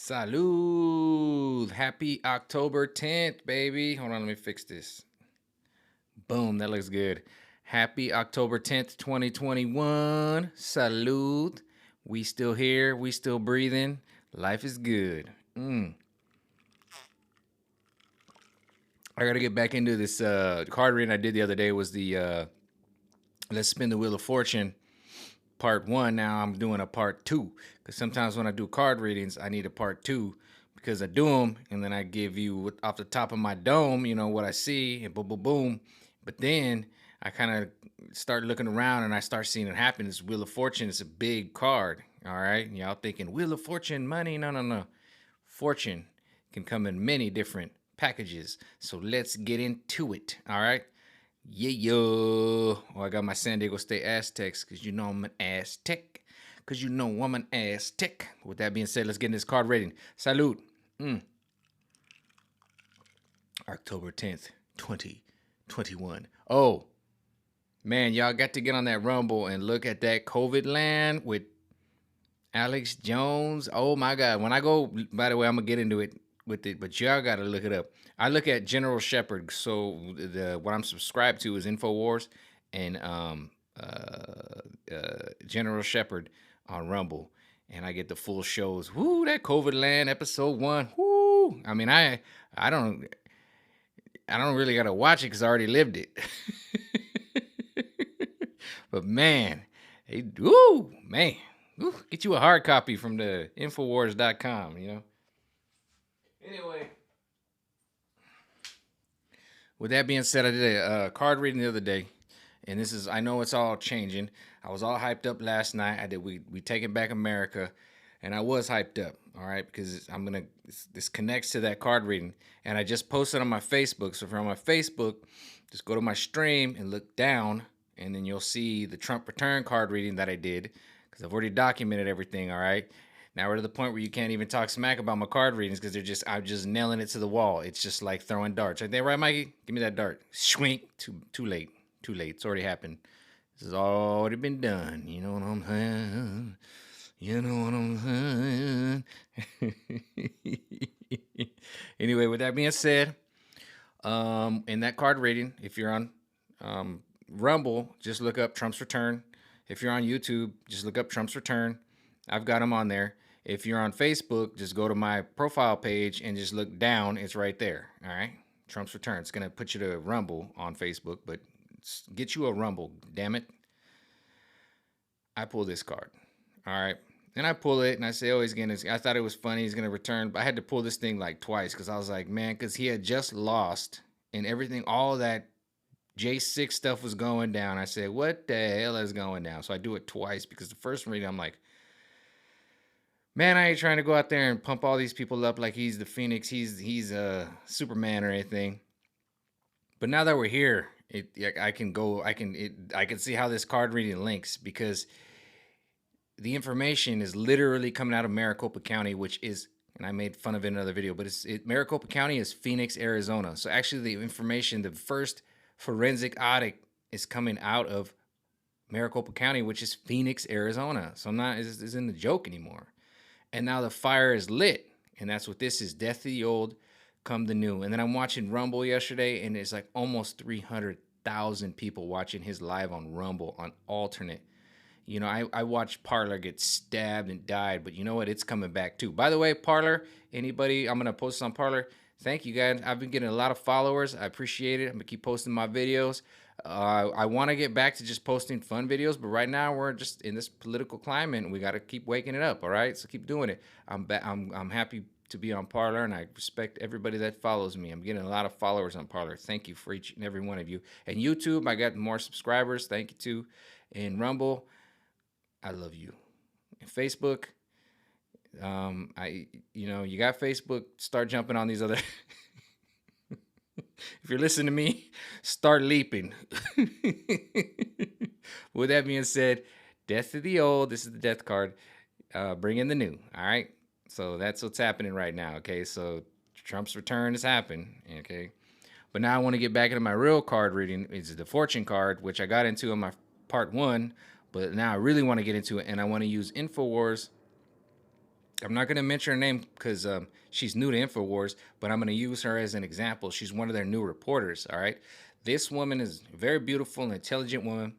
Salud. Happy October 10th, baby. Hold on, let me fix this. Boom, that looks good. Happy October 10th, 2021. Salud. We still here. We still breathing. Life is good. I got to get back into this card reading I did the other day was the Let's Spin the Wheel of Fortune part one. Now I'm doing a part two because sometimes when I do card readings, I need a part two because I do them and then I give you off the top of my dome, what I see and boom, boom, boom. But then I kind of start looking around and I start seeing it happen. This Wheel of Fortune is a big card. All right. Y'all thinking Wheel of Fortune, money? No, no, no. Fortune can come in many different packages. So let's get into it. All right. Yeah, yo. Oh, I got my San Diego State Aztecs because I'm an Aztec. I'm an Aztec. With that being said, let's get in this card rating. Salud. October 10th, 2021. Oh, man, y'all got to get on that Rumble and look at that COVID land with Alex Jones. Oh, my God. When I go, by the way, I'm going to get into it with it, but y'all got to look it up. I look at General Shepard. So what I'm subscribed to is InfoWars and General Shepard on Rumble, and I get the full shows. Woo, that COVID Land episode 1. Woo. I mean, I don't really gotta watch it because I already lived it. But man, get you a hard copy from the Infowars.com. Anyway. With that being said, I did a card reading the other day, and I know it's all changing. I was all hyped up last night. We Taking Back America, and I was hyped up, all right, because this connects to that card reading, and I just posted on my Facebook. So if you're on my Facebook, just go to my stream and look down, and then you'll see the Trump return card reading that I did, because I've already documented everything, all right. Now we're to the point where you can't even talk smack about my card readings because I'm just nailing it to the wall. It's just like throwing darts. Right there, right, Mikey? Give me that dart. Swing. Too late. Too late. It's already happened. This has already been done. You know what I'm saying? You know what I'm saying? Anyway, with that being said, in that card reading, if you're on Rumble, just look up Trump's return. If you're on YouTube, just look up Trump's return. I've got them on there. If you're on Facebook, just go to my profile page and just look down. It's right there. All right. Trump's return. It's going to put you to Rumble on Facebook, but get you a Rumble. Damn it. I pull this card. All right. And I pull it and I say, I thought it was funny. He's going to return. But I had to pull this thing like twice because I was like, man, because he had just lost and everything, all that J6 stuff was going down. I said, what the hell is going down? So I do it twice because the first reading, I'm like, man, I ain't trying to go out there and pump all these people up like he's the Phoenix, he's a Superman or anything. But now that we're here, I can see how this card reading links because the information is literally coming out of Maricopa County, which is, and I made fun of it in another video, but Maricopa County is Phoenix, Arizona. So actually, the information, the first forensic audit is coming out of Maricopa County, which is Phoenix, Arizona. So this isn't a joke anymore. And now the fire is lit. And that's what this is. Death of the old, come the new. And then I'm watching Rumble yesterday, and it's like almost 300,000 people watching his live on Rumble on alternate. I watched Parler get stabbed and died, but you know what? It's coming back too. By the way, Parler, anybody, I'm going to post this on Parler. Thank you, guys. I've been getting a lot of followers. I appreciate it. I'm going to keep posting my videos. I want to get back to just posting fun videos, but right now we're just in this political climate and we got to keep waking it up. All right. So keep doing it. I'm happy to be on Parler and I respect everybody that follows me. I'm getting a lot of followers on Parler. Thank you for each and every one of you. And YouTube, I got more subscribers. Thank you too. And Rumble, I love you. And Facebook, you got Facebook, start jumping on these other if you're listening to me, start leaping. With that being said, death of the old. This is the death card. Bring in the new. All right. So that's what's happening right now. Okay. So Trump's return has happened. Okay. But now I want to get back into my real card reading. It's the fortune card, which I got into in my part one. But now I really want to get into it. And I want to use InfoWars I'm not going to mention her name because she's new to InfoWars, but I'm going to use her as an example. She's one of their new reporters. All right. This woman is a very beautiful and intelligent woman.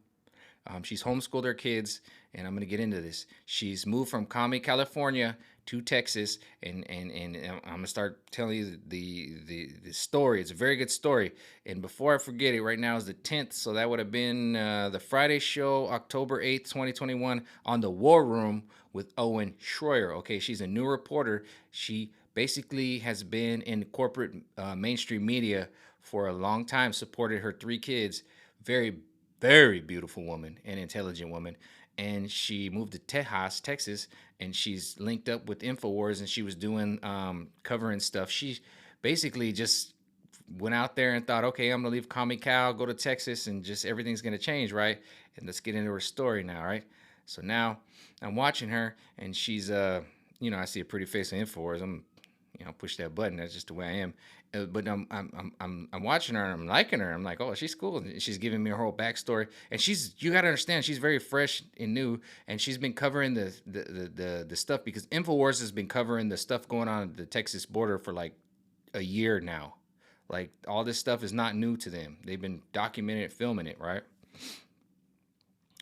She's homeschooled her kids, and I'm going to get into this. She's moved from Commie, California to Texas, and I'm going to start telling you the story. It's a very good story. And before I forget it, right now is the 10th, so that would have been the Friday show, October 8th, 2021, on the War Room with Owen Schroyer. Okay, she's a new reporter. She basically has been in corporate mainstream media for a long time, supported her three kids. Very, very beautiful woman and intelligent woman. And she moved to Tejas, Texas, and she's linked up with InfoWars, and she was doing covering stuff. She basically just went out there and thought, okay, I'm gonna leave Commie Cow, go to Texas, and just everything's gonna change, right? And let's get into her story now, right? So now I'm watching her, and she's I see a pretty face on InfoWars. I'm push that button. That's just the way I am. But I'm watching her and I'm liking her. I'm like, oh, she's cool. And she's giving me her whole backstory. And you got to understand, she's very fresh and new. And she's been covering the stuff because Infowars has been covering the stuff going on at the Texas border for like a year now. Like all this stuff is not new to them. They've been documenting it, filming it, right?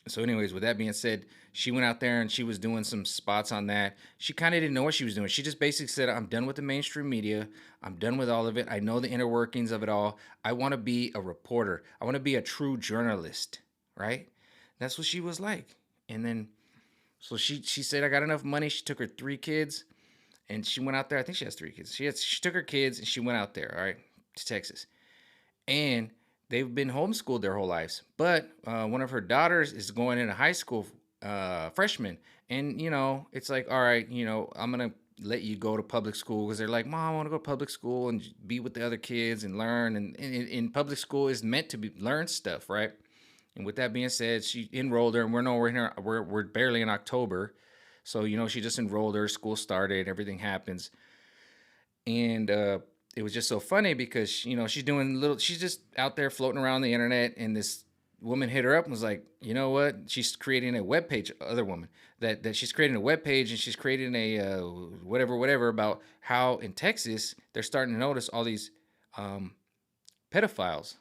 So anyways, with that being said, she went out there and she was doing some spots on that. She kind of didn't know what she was doing. She just basically said, I'm done with the mainstream media. I'm done with all of it. I know the inner workings of it all. I want to be a reporter. I want to be a true journalist, right? That's what she was like. And then so she said, I got enough money. She took her three kids and she went out there. I think she has three kids. She took her kids and she went out there, all right, to Texas. And they've been homeschooled their whole lives. But one of her daughters is going into high school, freshman, and it's like, all right, I'm gonna let you go to public school because they're like, Mom, I want to go to public school and be with the other kids and learn. And in public school is meant to be learn stuff, right? And with that being said, she enrolled her, and we're nowhere here. We're barely in October, so she just enrolled her. School started, everything happens, and it was just so funny because she's just out there floating around the internet, and this woman hit her up and was like, you know what, she's creating a web page, other woman, that she's creating a web page, and she's creating a whatever about how in Texas they're starting to notice all these pedophiles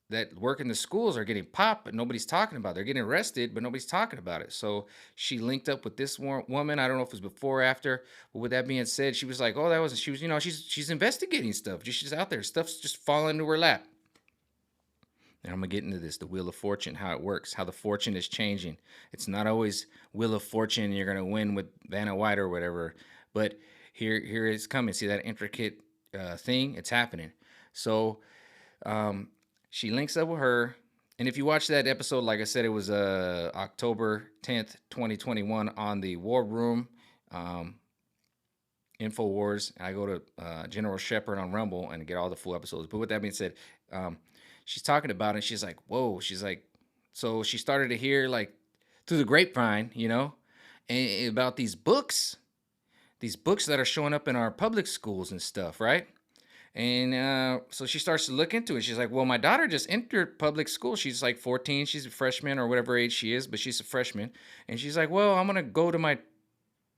that work in the schools are getting popped, but nobody's talking about it. They're getting arrested, but nobody's talking about it. So she linked up with this woman. I don't know if it was before or after, but with that being said, she was like, "Oh, that was." She was, she's investigating stuff. She's out there. Stuff's just falling into her lap. And I'm gonna get into this, the Wheel of Fortune, how it works, how the fortune is changing. It's not always Wheel of Fortune. You're gonna win with Vanna White or whatever, but here it's coming. See that intricate thing? It's happening. So she links up with her. And if you watch that episode, like I said, it was October 10th, 2021 on the War Room, InfoWars. I go to General Shepard on Rumble and get all the full episodes. But with that being said, she's talking about it. She's like, whoa. She's like, so she started to hear like through the grapevine, and about these books that are showing up in our public schools and stuff, right? And so she starts to look into it. She's like, well, my daughter just entered public school. She's like 14. She's a freshman or whatever age she is, but she's a freshman. And she's like, well, I'm going to go to my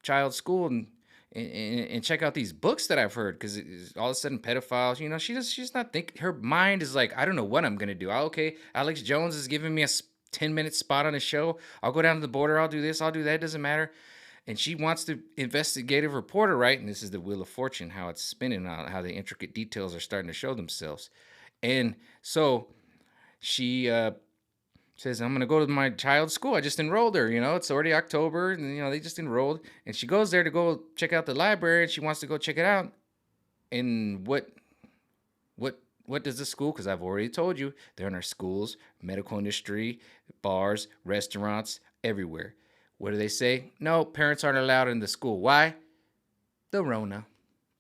child's school and check out these books that I've heard because all of a sudden pedophiles, she's not thinking. Her mind is like, I don't know what I'm going to do. Okay, Alex Jones is giving me a 10-minute spot on a show. I'll go down to the border. I'll do this. I'll do that. It doesn't matter. And she wants the investigative reporter, right? And this is the Wheel of Fortune, how it's spinning out, how the intricate details are starting to show themselves. And so she says, I'm going to go to my child's school. I just enrolled her. It's already October, and, they just enrolled. And she goes there to go check out the library, and she wants to go check it out. And what does the school? Because I've already told you, they're in our schools, medical industry, bars, restaurants, everywhere. What do they say? No, parents aren't allowed in the school. Why? The Rona.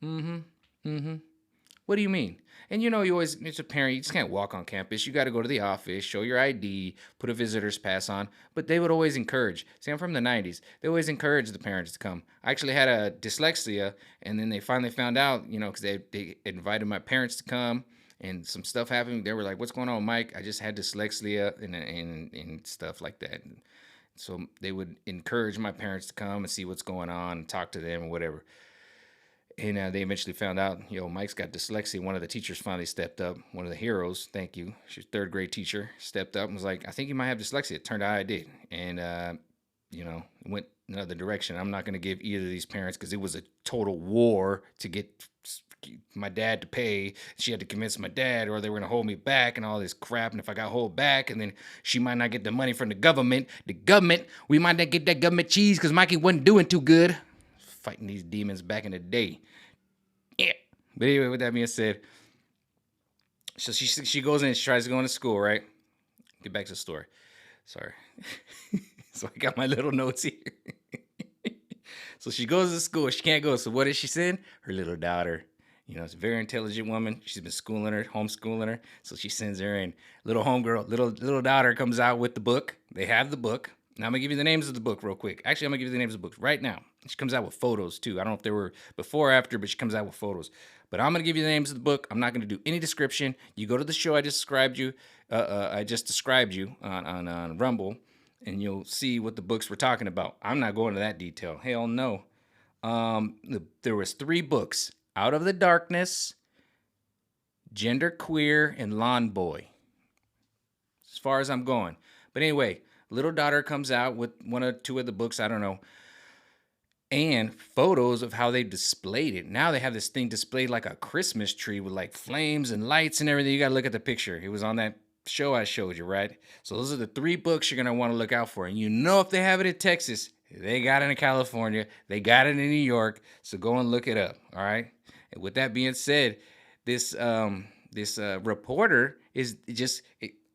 What do you mean? And you always, as a parent, you just can't walk on campus. You got to go to the office, show your ID, put a visitor's pass on. But they would always encourage. See, I'm from the 90s. They always encourage the parents to come. I actually had a dyslexia, and then they finally found out, because they invited my parents to come, and some stuff happened. They were like, what's going on, Mike? I just had dyslexia and stuff like that. So they would encourage my parents to come and see what's going on and talk to them or whatever. And they eventually found out, Mike's got dyslexia. One of the teachers finally stepped up. One of the heroes, thank you. She's a third grade teacher, stepped up and was like, I think you might have dyslexia. It turned out I did. And, went another direction. I'm not going to give either of these parents, because it was a total war to get my dad to pay. She had to convince my dad, or they were going to hold me back and all this crap. And if I got hold back, and then she might not get the money from the government, we might not get that government cheese because Mikey wasn't doing too good. Fighting these demons back in the day. Yeah. But anyway, with that being said, so she goes in and she tries to go into school, right? Get back to the story. Sorry. So I got my little notes here. So she goes to school. She can't go. So what does she send? Her little daughter. It's a very intelligent woman. She's been schooling her, homeschooling her. So she sends her in. Little homegirl, little daughter comes out with the book. They have the book. Now I'm gonna give you the names of the book real quick. Actually, I'm gonna give you the names of the books right now. She comes out with photos too. I don't know if they were before or after, but she comes out with photos. But I'm gonna give you the names of the book. I'm not gonna do any description. You go to the show I just described you. On Rumble, and you'll see what the books we're talking about. I'm not going to that detail. Hell no. There was 3 books: Out of the Darkness, Gender Queer, and Lawn Boy. As far as I'm going. But anyway, little daughter comes out with 1 or 2 of the books, I don't know, and photos of how they displayed it. Now they have this thing displayed like a Christmas tree with like flames and lights and everything. You got to look at the picture. It was on that show I showed you, right? So those are the 3 books you're going to want to look out for. And if they have it in Texas, they got it in California, they got it in New York. So go and look it up, all right? And with that being said, this reporter is just...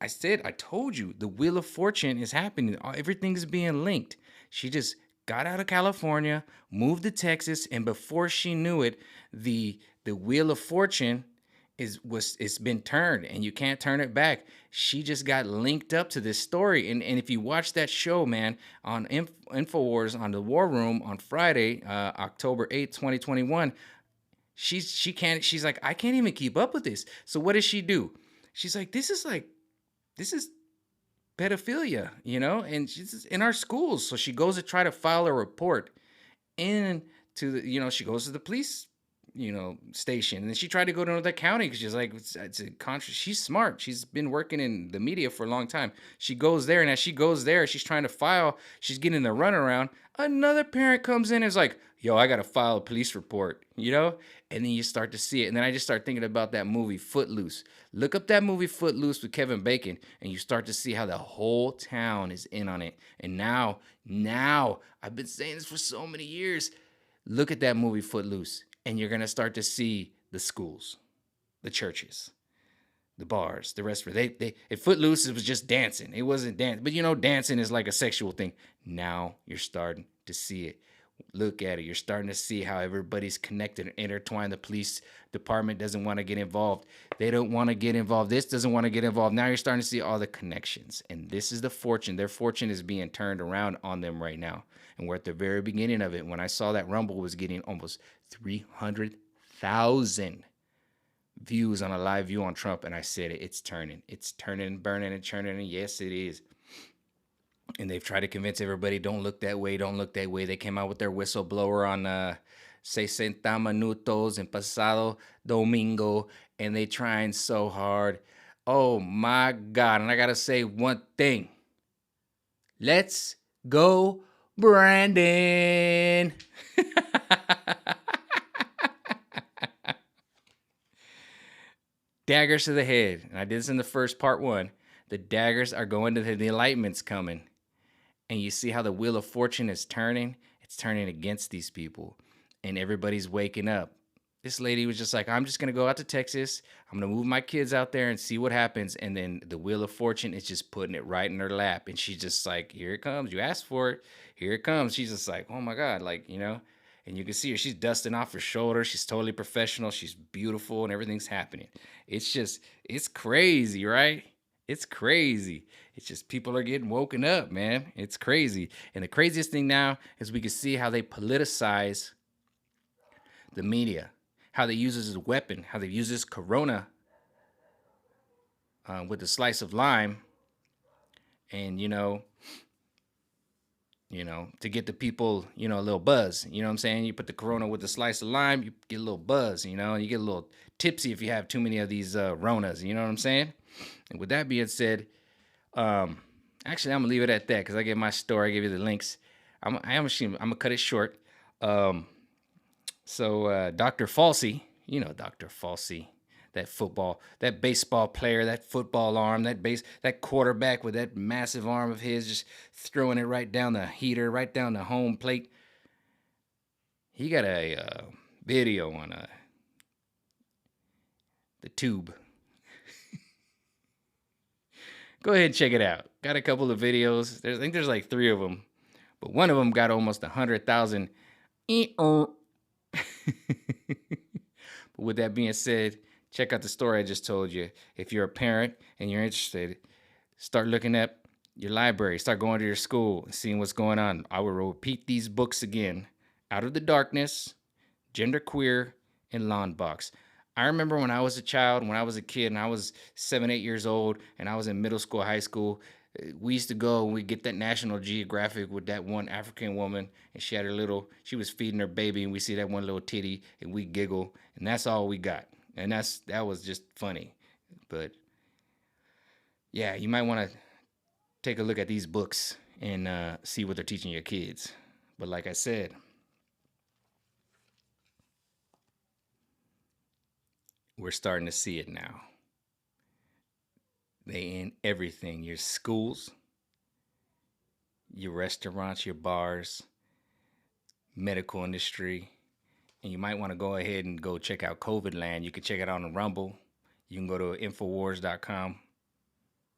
I told you, the Wheel of Fortune is happening. Everything's being linked. She just got out of California, moved to Texas, and before she knew it, the Wheel of Fortune it's been turned, and you can't turn it back. She just got linked up to this story. And if you watch that show, man, on InfoWars on the War Room on Friday, October 8th, 2021, she's like, I can't even keep up with this. So what does she do? She's like, this is pedophilia, and she's in our schools. So she goes to try to file a report into she goes to the police, station. And then she tried to go to another county because she's like, it's a she's smart. She's been working in the media for a long time. She goes there, and as she goes there, she's trying to file, she's getting the runaround. Another parent comes in and is like, yo, I got to file a police report, And then you start to see it. And then I just start thinking about that movie, Footloose. Look up that movie, Footloose, with Kevin Bacon, and you start to see how the whole town is in on it. And now, I've been saying this for so many years. Look at that movie, Footloose, and you're going to start to see the schools, the churches, the bars, the restaurants. At Footloose, it was just dancing. It wasn't dance. But dancing is like a sexual thing. Now you're starting to see it. Look at it. You're starting to see how everybody's connected and intertwined. The police department doesn't want to get involved. They don't want to get involved. This doesn't want to get involved. Now you're starting to see all the connections. And this is the fortune. Their fortune is being turned around on them right now. And we're at the very beginning of it. When I saw that Rumble was getting almost 300,000 views on a live view on Trump, and I said it, it's turning, burning, and churning, and yes, it is. And they've tried to convince everybody, don't look that way. They came out with their whistleblower on 60 Minutos and Pasado Domingo, and they trying so hard. Oh my God. And I got to say one thing. Let's go, Brandon. Daggers to the head. And I did this in the first part 1. The daggers are going to the enlightenment's coming. And you see how the Wheel of Fortune is turning? It's turning against these people. And everybody's waking up. This lady was just like, I'm just going to go out to Texas. I'm going to move my kids out there and see what happens. And then the Wheel of Fortune is just putting it right in her lap. And she's just like, here it comes. You asked for it. Here it comes. She's just like, oh my God. And you can see her. She's dusting off her shoulder. She's totally professional. She's beautiful and everything's happening. It's crazy, right? It's crazy. It's just people are getting woken up, man. It's crazy. And the craziest thing now is we can see how they politicize the media, how they use it as a weapon, how they use this Corona with a slice of lime. And, to get the people, a little buzz. You know what I'm saying? You put the Corona with a slice of lime, you get a little buzz, and you get a little tipsy if you have too many of these Ronas. You know what I'm saying? And with that being said, um, actually, I'm gonna leave it at that because I gave my story, I gave you the links. I'm gonna cut it short. Um, so Dr. Falsey, Dr. Falsey, that baseball player, that football arm, that quarterback with that massive arm of his, just throwing it right down the heater, right down the home plate. He got a video on the tube. Go ahead and check it out. Got a couple of videos. I think there's like 3 of them, but one of them got almost 100,000. But with that being said, check out the story I just told you. If you're a parent and you're interested, start looking at your library, start going to your school and seeing what's going on. I will repeat these books again: Out of the Darkness, Genderqueer, and Lawn Box. I remember when I was a child, when I was a kid, and I was 7, 8 years old, and I was in middle school, high school. We used to go and we get that National Geographic with that one African woman, and she was feeding her baby, and we see that one little titty, and we giggle, and that's all we got, and that was just funny. But yeah, you might want to take a look at these books and see what they're teaching your kids. But like I said, we're starting to see it now. They in everything: your schools, your restaurants, your bars, medical industry. And you might want to go ahead and go check out COVID Land. You can check it out on Rumble. You can go to Infowars.com.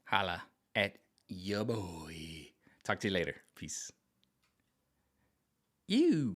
Holla at your boy. Talk to you later. Peace. You.